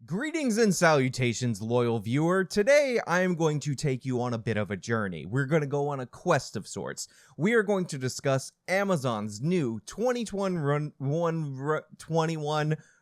Greetings and salutations, loyal viewer. Today, I am going to take you on a bit of a journey. We're going to go on a quest of sorts. We are going to discuss Amazon's new 2021,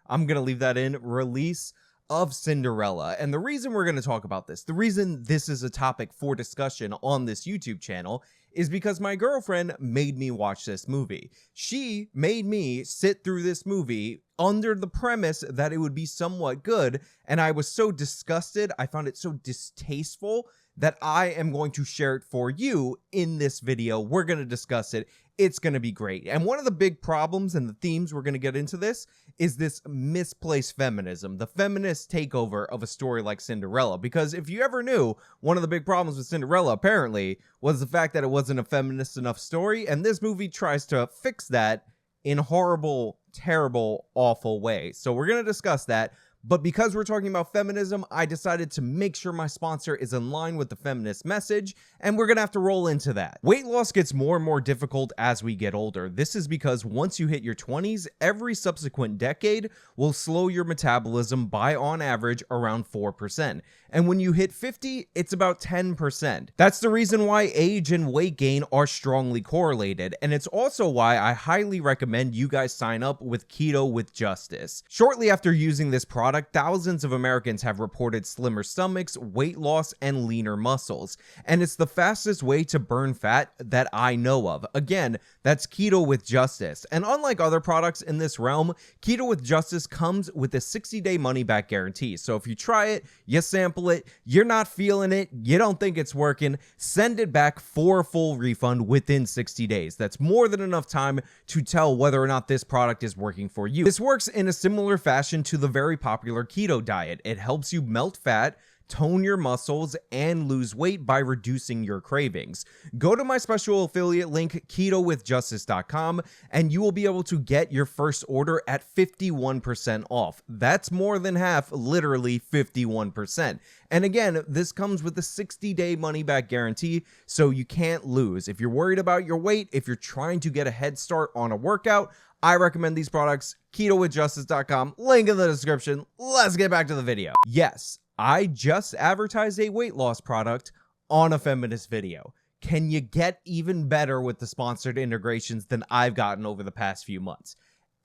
I'm going to leave that in, release of Cinderella. And the reason we're going to talk about this, the reason this is a topic for discussion on this YouTube channel, is because my girlfriend made me watch this movie. She made me sit through this movie under the premise that it would be somewhat good, and I was so disgusted, I found it so distasteful, that I am going to share it for you in this video. We're going to discuss it. It's going to be great. And one of the big problems and the themes we're going to get into this is this misplaced feminism, the feminist takeover of a story like Cinderella. Because if you ever knew, one of the big problems with Cinderella apparently was the fact that it wasn't a feminist enough story, and this movie tries to fix that in horrible, terrible, awful way. So we're going to discuss that. But because we're talking about feminism, I decided to make sure my sponsor is in line with the feminist message, and we're gonna have to roll into that. Weight loss gets more and more difficult as we get older. This is because once you hit your 20s, every subsequent decade will slow your metabolism by, on average, around 4%. And when you hit 50, it's about 10%. That's the reason why age and weight gain are strongly correlated, and it's also why I highly recommend you guys sign up with Keto with Justice. Shortly after using this product, thousands of Americans have reported slimmer stomachs, weight loss, and leaner muscles. And it's the fastest way to burn fat that I know of. Again, that's Keto with Justice. And unlike other products in this realm, Keto with Justice comes with a 60-day money-back guarantee. So if you try it, you sample it, you're not feeling it, you don't think it's working, send it back for a full refund within 60 days. That's more than enough time to tell whether or not this product is working for you. This works in a similar fashion to the very popular keto diet. It helps you melt fat, tone your muscles, and lose weight by reducing your cravings. Go to my special affiliate link, ketowithjustice.com, and you will be able to get your first order at 51% off. That's more than half, literally 51%. And again, this comes with a 60-day money-back guarantee, so you can't lose. If you're worried about your weight, if you're trying to get a head start on a workout, I recommend these products, ketowithjustice.com, link in the description. Let's get back to the video. Yes, I just advertised a weight loss product on a feminist video. Can you get even better with the sponsored integrations than I've gotten over the past few months?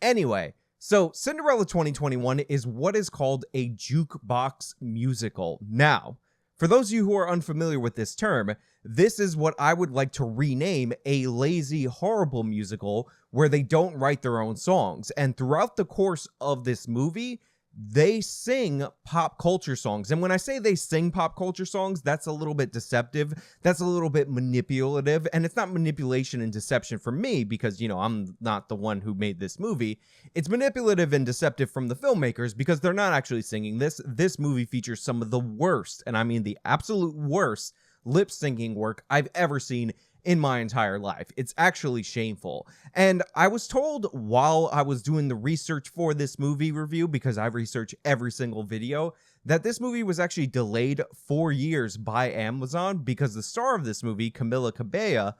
Anyway, so Cinderella 2021 is what is called a jukebox musical. Now, for those of you who are unfamiliar with this term, this is what I would like to rename a lazy, horrible musical where they don't write their own songs. And throughout the course of this movie, they sing pop culture songs. And when I say they sing pop culture songs, that's a little bit deceptive. That's a little bit manipulative. And it's not manipulation and deception for me because, you know, I'm not the one who made this movie. It's manipulative and deceptive from the filmmakers because they're not actually singing this. This movie features some of the worst, and I mean the absolute worst, lip syncing work I've ever seen in my entire life. It's actually shameful. And I was told while I was doing the research for this movie review, because I research every single video, that this movie was actually delayed 4 years by Amazon because the star of this movie, Camila Cabello,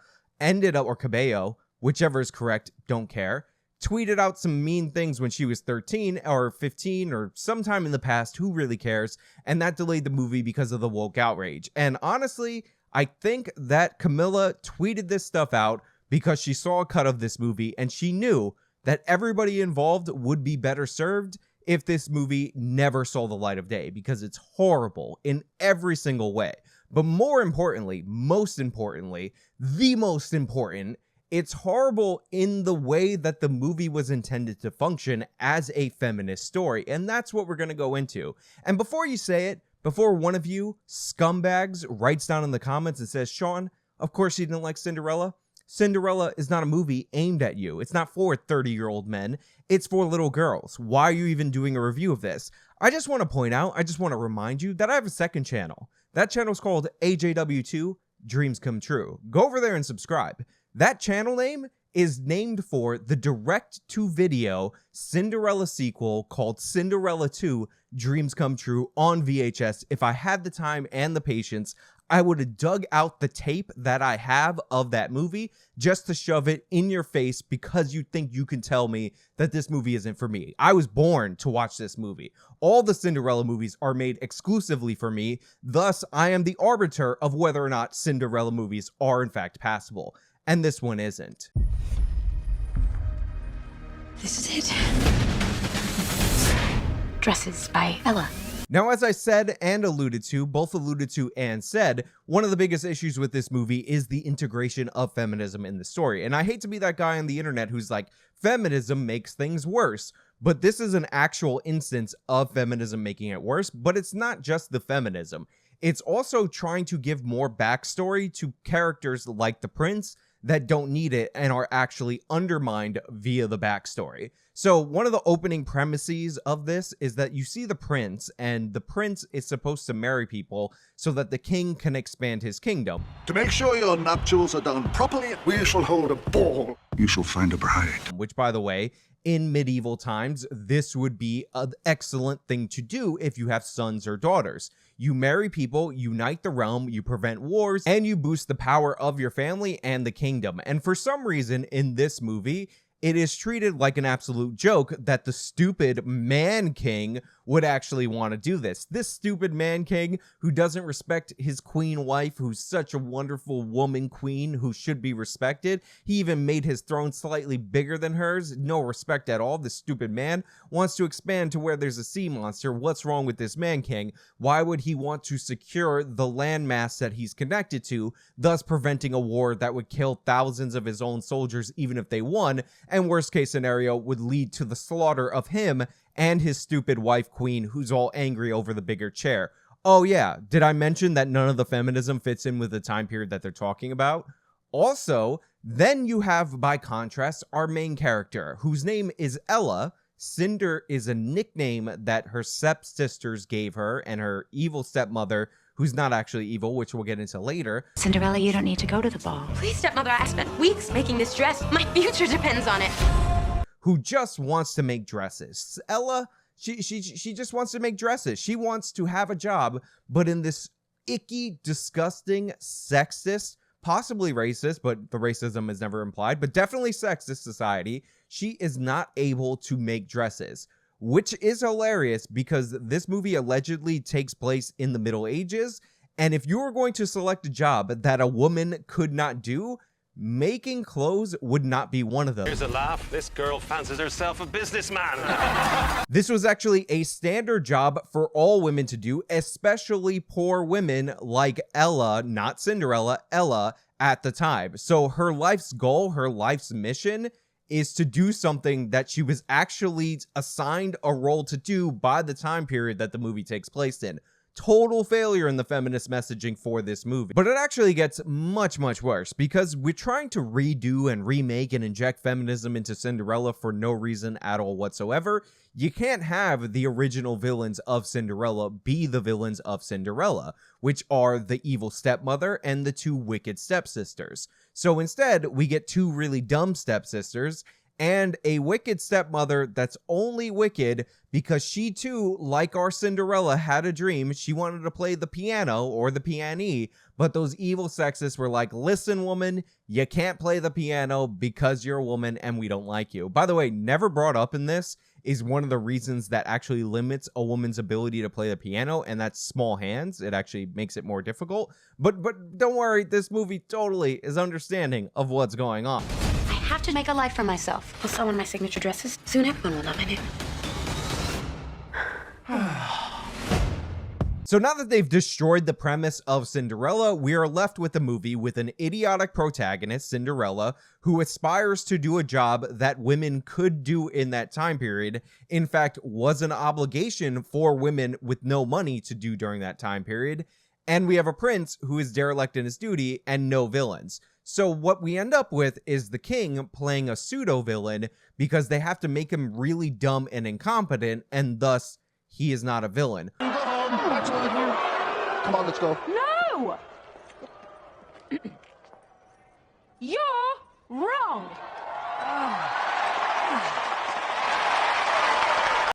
Cabello, whichever is correct, don't care, tweeted out some mean things when she was 13 or 15 or sometime in the past, who really cares, and that delayed the movie because of the woke outrage. And honestly, I think that Camilla tweeted this stuff out because she saw a cut of this movie and she knew that everybody involved would be better served if this movie never saw the light of day, because it's horrible in every single way. But more importantly, most importantly, it's horrible in the way that the movie was intended to function as a feminist story. And that's what we're going to go into. And before you say it, before one of you scumbags writes down in the comments and says, Sean, of course you didn't like Cinderella. Cinderella is not a movie aimed at you. It's not for 30-year-old men. It's for little girls. Why are you even doing a review of this? I just want to point out, I just want to remind you that I have a second channel. That channel is called AJW2 Dreams Come True. Go over there and subscribe. That channel name is named for the direct-to-video Cinderella sequel called Cinderella 2 Dreams Come True on VHS. If I had the time and the patience, I would have dug out the tape that I have of that movie just to shove it in your face because you think you can tell me that this movie isn't for me. I was born to watch this movie. All the Cinderella movies are made exclusively for me. Thus, I am the arbiter of whether or not Cinderella movies are in fact passable. And this one isn't. This is it. Dresses by Ella. Now, as I said and alluded to and said, one of the biggest issues with this movie is the integration of feminism in the story. And I hate to be that guy on the internet who's like, feminism makes things worse. But this is an actual instance of feminism making it worse. But it's not just the feminism. It's also trying to give more backstory to characters like the prince that don't need it and are actually undermined via the backstory. So one of the opening premises of this is that you see the prince, and the prince is supposed to marry people so that the king can expand his kingdom. To make sure your nuptials are done properly, we shall hold a ball. You shall find a bride. Which, by the way, in medieval times, this would be an excellent thing to do if you have sons or daughters. You marry people, unite the realm, you prevent wars, and you boost the power of your family and the kingdom. And for some reason, in this movie, it is treated like an absolute joke that the stupid man king would actually want to do this. This stupid man king who doesn't respect his queen wife, who's such a wonderful woman queen who should be respected. He even made his throne slightly bigger than hers. No respect at all. This stupid man wants to expand to where there's a sea monster. What's wrong with this man king? Why would he want to secure the landmass that he's connected to, thus preventing a war that would kill thousands of his own soldiers even if they won, and worst case scenario would lead to the slaughter of him and his stupid wife queen who's all angry over the bigger chair. Oh yeah, did I mention that none of the feminism fits in with the time period that they're talking about? Also, then you have, by contrast, our main character, whose name is Ella. Cinder is a nickname that her stepsisters gave her, and her evil stepmother, who's not actually evil, which we'll get into later. Cinderella, you don't need to go to the ball. Please, stepmother, I spent weeks making this dress. My future depends on it. Who just wants to make dresses. Ella, she just wants to make dresses. She wants to have a job, but in this icky, disgusting, sexist, possibly racist, but the racism is never implied, but definitely sexist society, she is not able to make dresses. Which is hilarious because this movie allegedly takes place in the Middle Ages, and if you were going to select a job that a woman could not do, making clothes would not be one of them. Here's a laugh. This girl fancies herself a businessman. This was actually a standard job for all women to do, especially poor women like Ella, not Cinderella, Ella at the time. So her life's goal, her life's mission is to do something that she was actually assigned a role to do by the time period that the movie takes place in. Total failure in the feminist messaging for this movie. But it actually gets much, much worse because we're trying to redo and remake and inject feminism into Cinderella for no reason at all whatsoever. You can't have the original villains of Cinderella be the villains of Cinderella, which are the evil stepmother and the two wicked stepsisters. So instead, we get two really dumb stepsisters and a wicked stepmother that's only wicked because she too, like our Cinderella, had a dream. She wanted to play the piano or the pianee, but those evil sexists were like, listen, woman, you can't play the piano because you're a woman and we don't like you. By the way, never brought up in this is one of the reasons that actually limits a woman's ability to play the piano, and that's small hands. It actually makes it more difficult. But don't worry, this movie totally is understanding of what's going on. I have to make a life for myself. I'll sew one of my signature dresses. Soon everyone will know my name. So now that they've destroyed the premise of Cinderella, we are left with a movie with an idiotic protagonist, Cinderella, who aspires to do a job that women could do in that time period. In fact, was an obligation for women with no money to do during that time period. And we have a prince who is derelict in his duty and no villains. So what we end up with is the king playing a pseudo-villain because they have to make him really dumb and incompetent, and thus he is not a villain. Come on, let's go. No! You're wrong.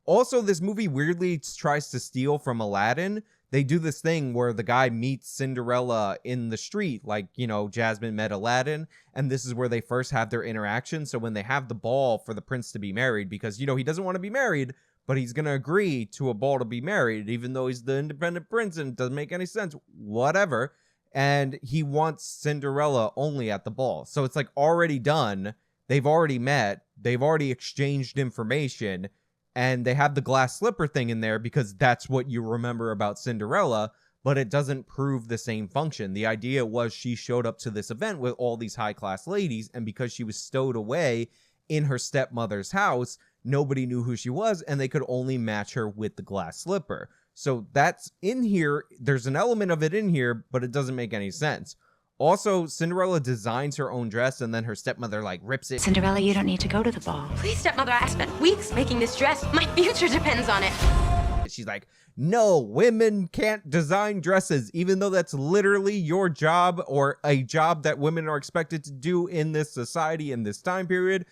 Also, this movie weirdly tries to steal from Aladdin. They do this thing where the guy meets Cinderella in the street, like, you know, Jasmine met Aladdin, and this is where they first have their interaction. So when they have the ball for the prince to be married, because, you know, he doesn't want to be married, but he's going to agree to a ball to be married, even though he's the independent prince and it doesn't make any sense, whatever. And he wants Cinderella only at the ball. So it's like already done. They've already met. They've already exchanged information. And they have the glass slipper thing in there because that's what you remember about Cinderella, but it doesn't prove the same function. The idea was she showed up to this event with all these high-class ladies, and because she was stowed away in her stepmother's house, nobody knew who she was, and they could only match her with the glass slipper. So that's in here. There's an element of it in here, but it doesn't make any sense. Also, Cinderella designs her own dress, and then her stepmother, like, rips it. Cinderella, you don't need to go to the ball. Please, stepmother, I spent weeks making this dress. My future depends on it. She's like, no, women can't design dresses, even though that's literally your job, or a job that women are expected to do in this society in this time period.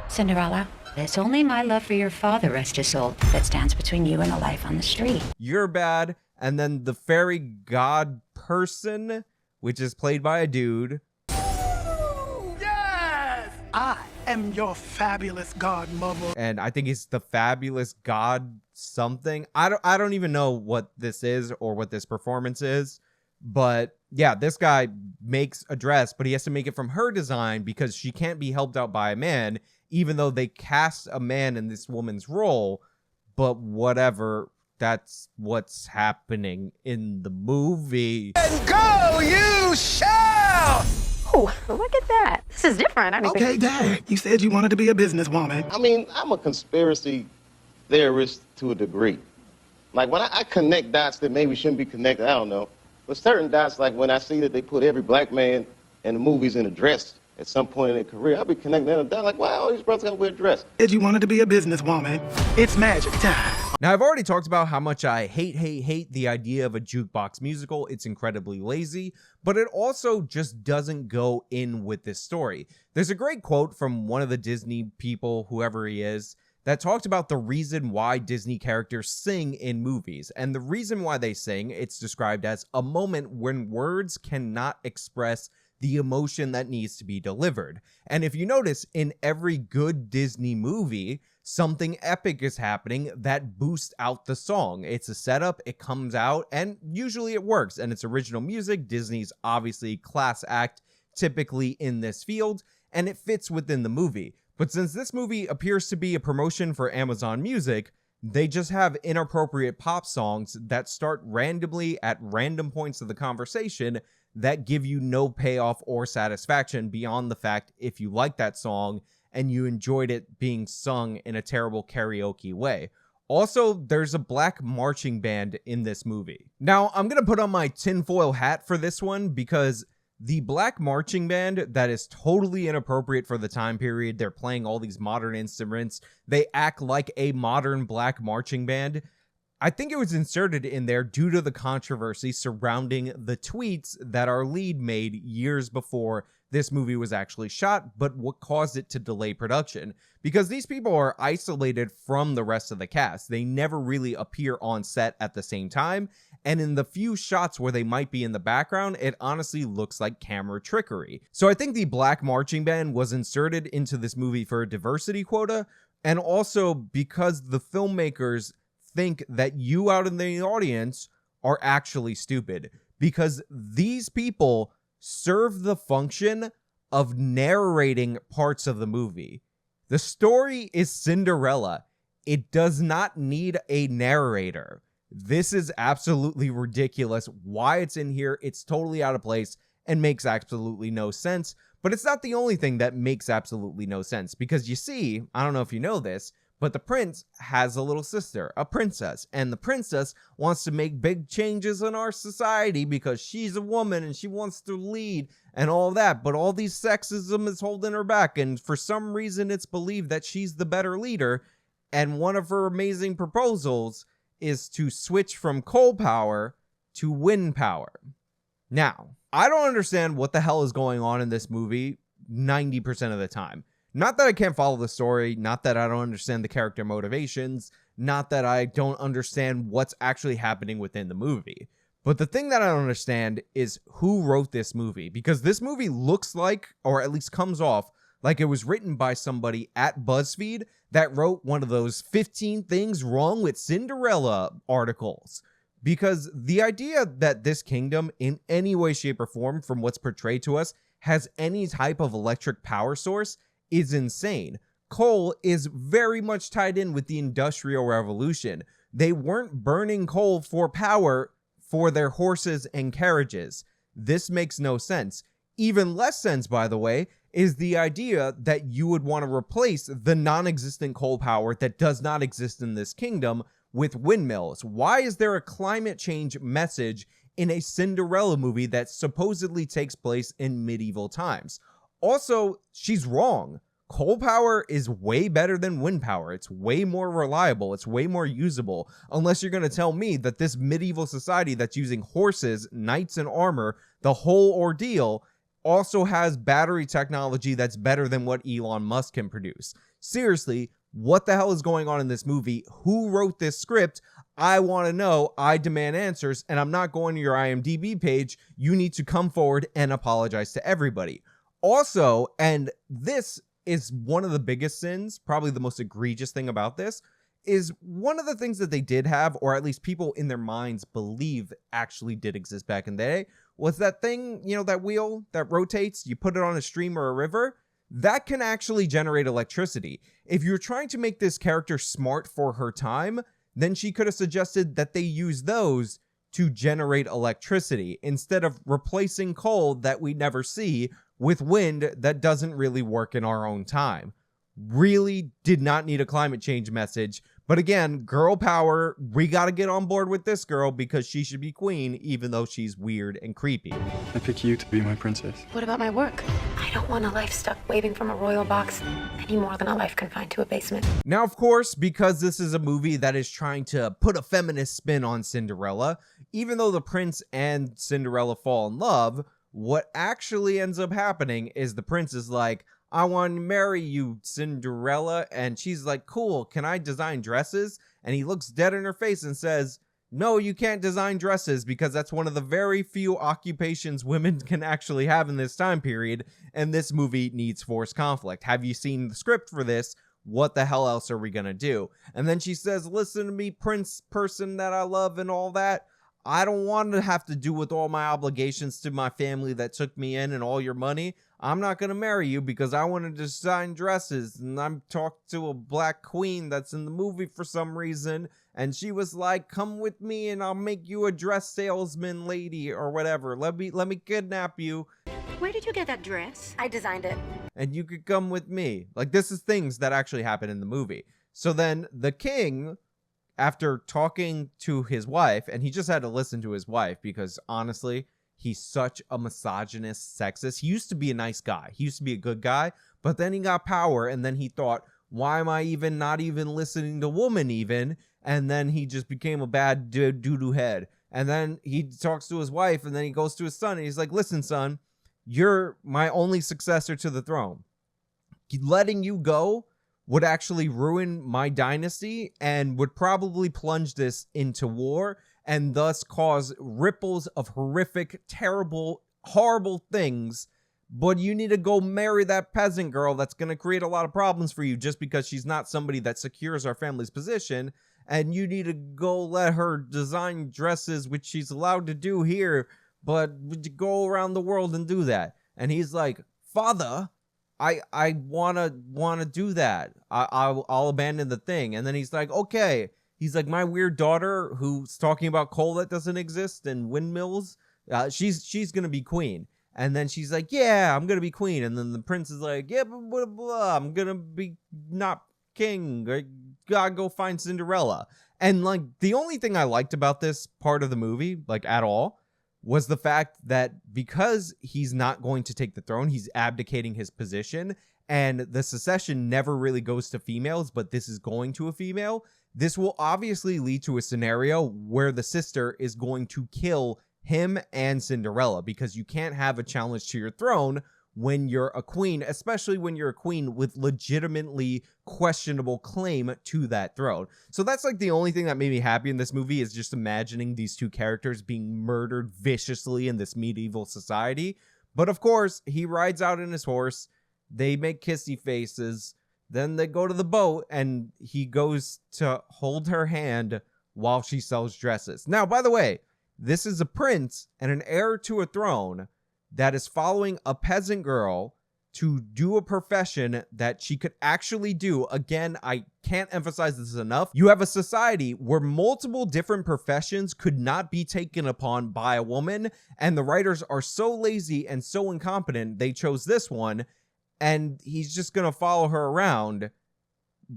Cinderella, it's only my love for your father, rest his soul, that stands between you and a life on the street. You're bad. And then the fairy god person, which is played by a dude. Yes! I am your fabulous godmother. And I think he's the fabulous god something. I don't even know what this is or what this performance is. But yeah, this guy makes a dress, but he has to make it from her design because she can't be helped out by a man, even though they cast a man in this woman's role. But whatever. That's what's happening in the movie. And go you shall! Oh, look at that. This is different. Okay, Dad, you said you wanted to be a businesswoman. I mean, I'm a conspiracy theorist to a degree. Like, when I connect dots that maybe shouldn't be connected, I don't know. But certain dots, like when I see that they put every black man in the movies in a dress at some point in their career, I'll be connecting that down like, wow, all these brothers gotta wear a dress. Said you wanted to be a businesswoman. It's magic time. Now, I've already talked about how much I hate the idea of a jukebox musical. It's incredibly lazy, but it also just doesn't go in with this story. There's a great quote from one of the Disney people, whoever he is, that talked about the reason why Disney characters sing in movies. And the reason why they sing, it's described as a moment when words cannot express the emotion that needs to be delivered. And if you notice, in every good Disney movie, something epic is happening that boosts out the song. It's a setup, it comes out, and usually it works. And it's original music. Disney's obviously class act, typically in this field, and it fits within the movie. But since this movie appears to be a promotion for Amazon Music, they just have inappropriate pop songs that start randomly at random points of the conversation that give you no payoff or satisfaction beyond the fact if you like that song and you enjoyed it being sung in a terrible karaoke way. Also, there's a black marching band in this movie. Now, I'm going to put on my tinfoil hat for this one because the black marching band that is totally inappropriate for the time period. They're playing all these modern instruments. They act like a modern black marching band. I think it was inserted in there due to the controversy surrounding the tweets that our lead made years before this movie was actually shot, but what caused it to delay production. Because these people are isolated from the rest of the cast. They never really appear on set at the same time, and in the few shots where they might be in the background, it honestly looks like camera trickery. So I think the black marching band was inserted into this movie for a diversity quota, and also because the filmmakers think that you out in the audience are actually stupid, because these people serve the function of narrating parts of the movie. The story is Cinderella. It does not need a narrator. This is absolutely ridiculous. Why it's in here, it's totally out of place and makes absolutely no sense. But it's not the only thing that makes absolutely no sense, because you see, I don't know if you know this, but the prince has a little sister, a princess, and the princess wants to make big changes in our society because she's a woman and she wants to lead and all that. But all these sexism is holding her back, and for some reason it's believed that she's the better leader. And one of her amazing proposals is to switch from coal power to wind power. Now, I don't understand what the hell is going on in this movie 90% of the time. Not that I can't follow the story, not that I don't understand the character motivations, not that I don't understand what's actually happening within the movie. But the thing that I don't understand is who wrote this movie, because this movie looks like, or at least comes off, like it was written by somebody at BuzzFeed that wrote one of those 15 things wrong with Cinderella articles. Because the idea that this kingdom, in any way, shape, or form, from what's portrayed to us, has any type of electric power source is insane. Coal is very much tied in with the Industrial Revolution. They weren't burning coal for power for their horses and carriages. This makes no sense. Even less sense, by the way, is the idea that you would want to replace the non-existent coal power that does not exist in this kingdom with windmills. Why is there a climate change message in a Cinderella movie that supposedly takes place in medieval times? Also, she's wrong. Coal power is way better than wind power. It's way more reliable. It's way more usable. Unless you're going to tell me that this medieval society that's using horses, knights, and armor, the whole ordeal, also has battery technology that's better than what Elon Musk can produce. Seriously, what the hell is going on in this movie? Who wrote this script? I want to know. I demand answers, and I'm not going to your IMDb page. You need to come forward and apologize to everybody. Also, and this is one of the biggest sins, probably the most egregious thing about this, is one of the things that they did have, or at least people in their minds believe actually did exist back in the day, was that thing, you know, that wheel that rotates, you put it on a stream or a river, that can actually generate electricity. If you're trying to make this character smart for her time, then she could have suggested that they use those to generate electricity instead of replacing coal that we never see with wind that doesn't really work in our own time. Really did not need a climate change message. But again, girl power, we gotta get on board with this girl because she should be queen, even though she's weird and creepy. I pick you to be my princess. What about my work? I don't want a life stuck waving from a royal box any more than a life confined to a basement. Now, of course, because this is a movie that is trying to put a feminist spin on Cinderella, even though the prince and Cinderella fall in love, what actually ends up happening is the prince is like, I want to marry you, Cinderella. And she's like, cool, can I design dresses? And he looks dead in her face and says, no, you can't design dresses because that's one of the very few occupations women can actually have in this time period. And this movie needs forced conflict. Have you seen the script for this? What the hell else are we going to do? And then she says, listen to me, prince person that I love and all that. I don't want to have to do with all my obligations to my family that took me in and all your money. I'm not going to marry you because I want to design dresses. And I'm talking to a black queen that's in the movie for some reason. And she was like, come with me and I'll make you a dress salesman lady or whatever. Let me kidnap you. Where did you get that dress? I designed it. And you could come with me. Like, this is things that actually happen in the movie. So then the king, after talking to his wife, and he just had to listen to his wife because honestly, he's such a misogynist, sexist. He used to be a nice guy. He used to be a good guy, but then he got power and then he thought, why am I even not even listening to women even? And then he just became a bad doo-doo head. And then he talks to his wife and then he goes to his son and he's like, listen, son, you're my only successor to the throne. Letting you go would actually ruin my dynasty and would probably plunge this into war and thus cause ripples of horrific, terrible, horrible things. But you need to go marry that peasant girl that's going to create a lot of problems for you just because she's not somebody that secures our family's position. And you need to go let her design dresses, which she's allowed to do here, but go around the world and do that. And he's like, Father, I wanna do that. I'll abandon the thing. And then he's like, okay. He's like, my weird daughter who's talking about coal that doesn't exist and windmills, she's gonna be queen. And then she's like, yeah, I'm gonna be queen. And then the prince is like, yeah, blah, blah, blah, I'm gonna be not king. I gotta go find Cinderella. And like, the only thing I liked about this part of the movie, like at all, was the fact that because he's not going to take the throne, he's abdicating his position, and the succession never really goes to females, but this is going to a female. This will obviously lead to a scenario where the sister is going to kill him and Cinderella, because you can't have a challenge to your throne when you're a queen, especially when you're a queen with legitimately questionable claim to that throne. So that's like the only thing that made me happy in this movie, is just imagining these two characters being murdered viciously in this medieval society. But of course, he rides out in his horse, they make kissy faces, then they go to the boat, and he goes to hold her hand while she sells dresses. Now, by the way, this is a prince and an heir to a throne that is following a peasant girl to do a profession that she could actually do. Again, I can't emphasize this enough. You have a society where multiple different professions could not be taken upon by a woman, and the writers are so lazy and so incompetent, they chose this one, and he's just gonna follow her around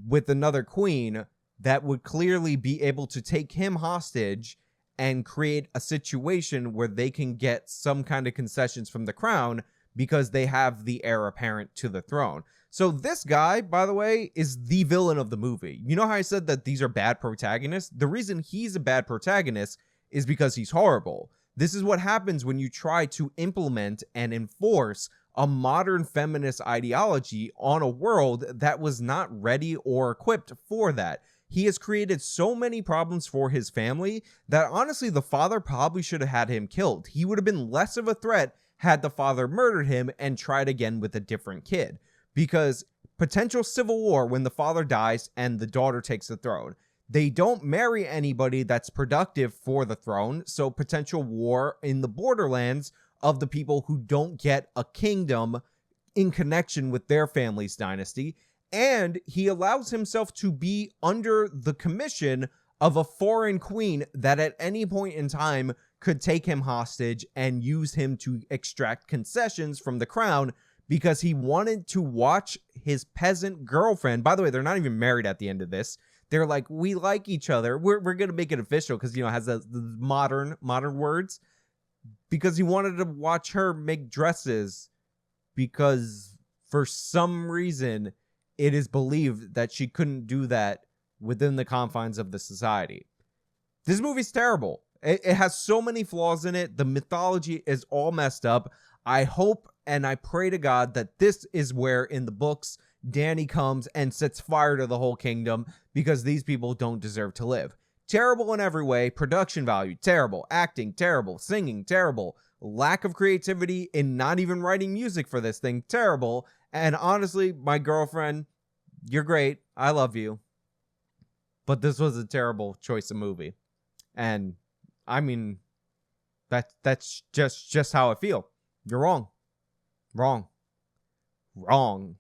with another queen that would clearly be able to take him hostage and create a situation where they can get some kind of concessions from the crown because they have the heir apparent to the throne. So this guy, by the way, is the villain of the movie. You know how I said that these are bad protagonists? The reason he's a bad protagonist is because he's horrible. This is what happens when you try to implement and enforce a modern feminist ideology on a world that was not ready or equipped for that. He has created so many problems for his family that honestly, the father probably should have had him killed. He would have been less of a threat had the father murdered him and tried again with a different kid. Because potential civil war when the father dies and the daughter takes the throne. They don't marry anybody that's productive for the throne, so potential war in the borderlands of the people who don't get a kingdom in connection with their family's dynasty. And he allows himself to be under the commission of a foreign queen that at any point in time could take him hostage and use him to extract concessions from the crown because he wanted to watch his peasant girlfriend. By the way, they're not even married at the end of this. They're like, we like each other. We're going to make it official because, you know, it has the modern words. Because he wanted to watch her make dresses because for some reason it is believed that she couldn't do that within the confines of the society. This movie's terrible. It has so many flaws in it. The mythology is all messed up. I hope and I pray to God that this is where in the books Dany comes and sets fire to the whole kingdom because these people don't deserve to live. Terrible in every way. Production value, terrible. Acting, terrible. Singing, terrible. Lack of creativity in not even writing music for this thing, terrible. And honestly, my girlfriend, you're great. I love you. But this was a terrible choice of movie. And I mean, that's just how I feel. You're wrong. Wrong.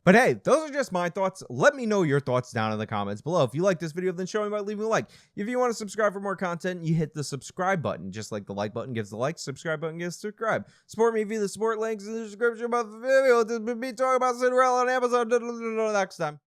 But hey, those are just my thoughts. Let me know your thoughts down in the comments below. If you like this video, then show me by leaving a like. If you want to subscribe for more content, you hit the subscribe button. Just like the like button gives the like, subscribe button gives subscribe. Support me via the support links in the description about the video. This has been me talking about Cinderella on Amazon. Next time.